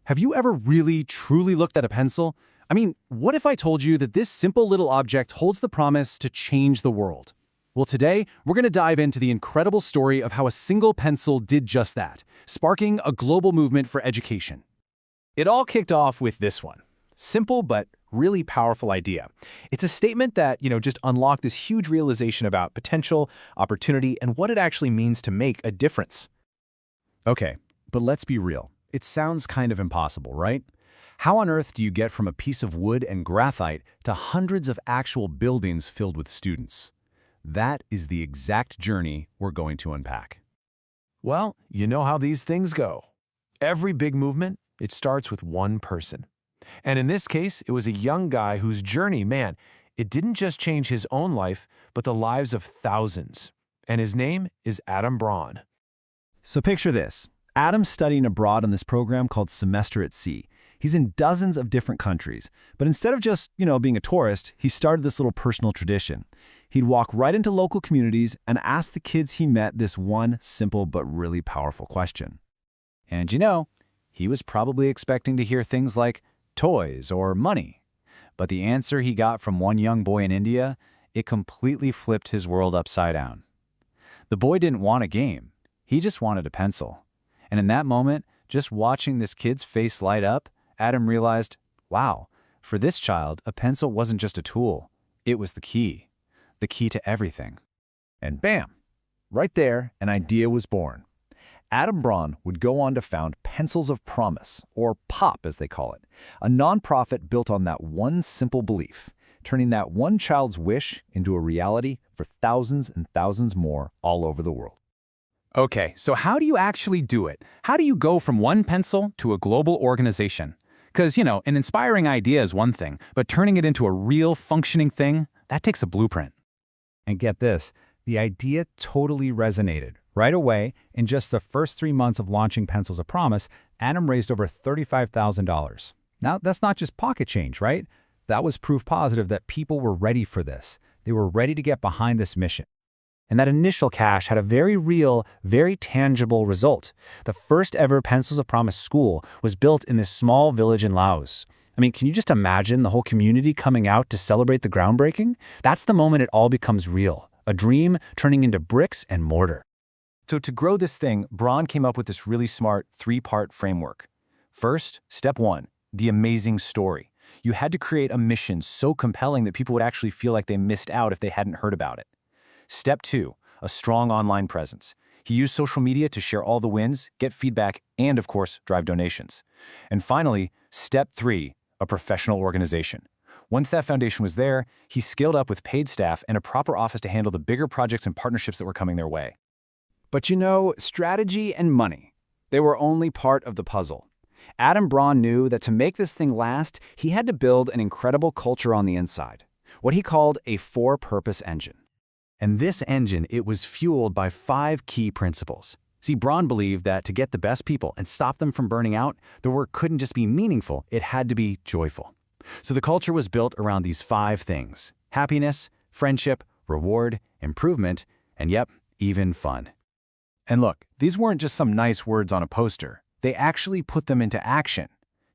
Have you ever really, truly looked at a pencil? I mean, what if I told you that this simple little object holds the promise to change the world? Well, today, we're going to dive into the incredible story of how a single pencil did just that, sparking a global movement for education. It all kicked off with this one. Simple but really powerful idea. It's a statement that, just unlocked this huge realization about potential, opportunity, and what it actually means to make a difference. Okay, but let's be real. It sounds kind of impossible, right? How on earth do you get from a piece of wood and graphite to hundreds of actual buildings filled with students? That is the exact journey we're going to unpack. Well, you know how these things go. Every big movement, it starts with one person. And in this case, it was a young guy whose journey, man, it didn't just change his own life, but the lives of thousands. And his name is Adam Braun. So picture this. Adam's studying abroad on this program called Semester at Sea. He's in dozens of different countries, but instead of just, being a tourist, he started this little personal tradition. He'd walk right into local communities and ask the kids he met this one simple but really powerful question. And he was probably expecting to hear things like toys or money. But the answer he got from one young boy in India, it completely flipped his world upside down. The boy didn't want a game. He just wanted a pencil. And in that moment, just watching this kid's face light up, Adam realized, wow, for this child, a pencil wasn't just a tool. It was the key to everything. And bam, right there, an idea was born. Adam Braun would go on to found Pencils of Promise, or POP as they call it, a nonprofit built on that one simple belief, turning that one child's wish into a reality for thousands and thousands more all over the world. Okay, so how do you actually do it? How do you go from one pencil to a global organization? Because, an inspiring idea is one thing, but turning it into a real functioning thing, that takes a blueprint. And get this, the idea totally resonated. Right away, in just the first 3 months of launching Pencils of Promise, Adam raised over $35,000. Now, that's not just pocket change, right? That was proof positive that people were ready for this. They were ready to get behind this mission. And that initial cash had a very real, very tangible result. The first ever Pencils of Promise school was built in this small village in Laos. I mean, can you just imagine the whole community coming out to celebrate the groundbreaking? That's the moment it all becomes real, a dream turning into bricks and mortar. So to grow this thing, Braun came up with this really smart 3-part framework. First, step 1, the amazing story. You had to create a mission so compelling that people would actually feel like they missed out if they hadn't heard about it. Step 2, a strong online presence. He used social media to share all the wins, get feedback, and of course, drive donations. And finally, step 3, a professional organization. Once that foundation was there, he scaled up with paid staff and a proper office to handle the bigger projects and partnerships that were coming their way. But strategy and money, they were only part of the puzzle. Adam Braun knew that to make this thing last, he had to build an incredible culture on the inside, what he called a for-purpose engine. And this engine, it was fueled by 5 key principles. See, Braun believed that to get the best people and stop them from burning out, the work couldn't just be meaningful, it had to be joyful. So the culture was built around these 5 things: happiness, friendship, reward, improvement, and even fun. And look, these weren't just some nice words on a poster. They actually put them into action.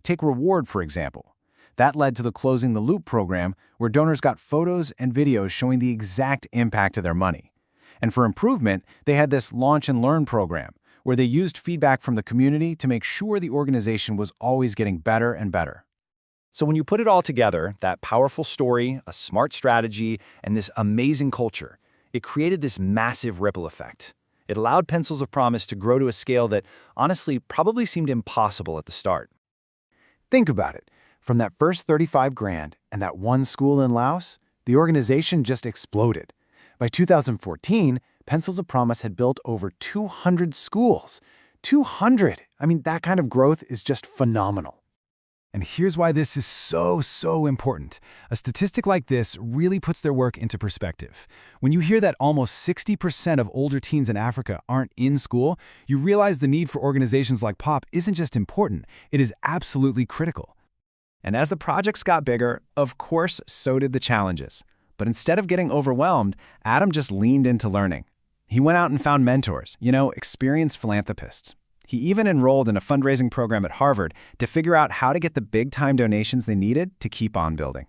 Take reward, for example. That led to the Closing the Loop program, where donors got photos and videos showing the exact impact of their money. And for improvement, they had this Launch and Learn program, where they used feedback from the community to make sure the organization was always getting better and better. So when you put it all together, that powerful story, a smart strategy, and this amazing culture, it created this massive ripple effect. It allowed Pencils of Promise to grow to a scale that, honestly, probably seemed impossible at the start. Think about it. From that first 35 grand and that one school in Laos, the organization just exploded. By 2014, Pencils of Promise had built over 200 schools. 200! I mean, that kind of growth is just phenomenal. And here's why this is so important. A statistic like this really puts their work into perspective. When you hear that almost 60% of older teens in Africa aren't in school, you realize the need for organizations like POP isn't just important, it is absolutely critical. And as the projects got bigger, of course, so did the challenges. But instead of getting overwhelmed, Adam just leaned into learning. He went out and found mentors, experienced philanthropists. He even enrolled in a fundraising program at Harvard to figure out how to get the big-time donations they needed to keep on building.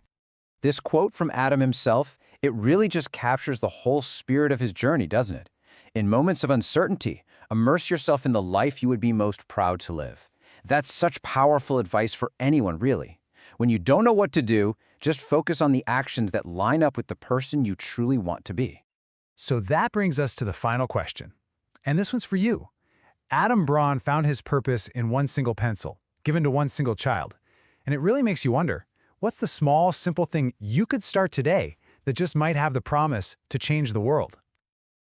This quote from Adam himself, it really just captures the whole spirit of his journey, doesn't it? In moments of uncertainty, immerse yourself in the life you would be most proud to live. That's such powerful advice for anyone, really. When you don't know what to do, just focus on the actions that line up with the person you truly want to be. So that brings us to the final question. And this one's for you. Adam Braun found his purpose in one single pencil, given to one single child. And it really makes you wonder, what's the small, simple thing you could start today that just might have the promise to change the world?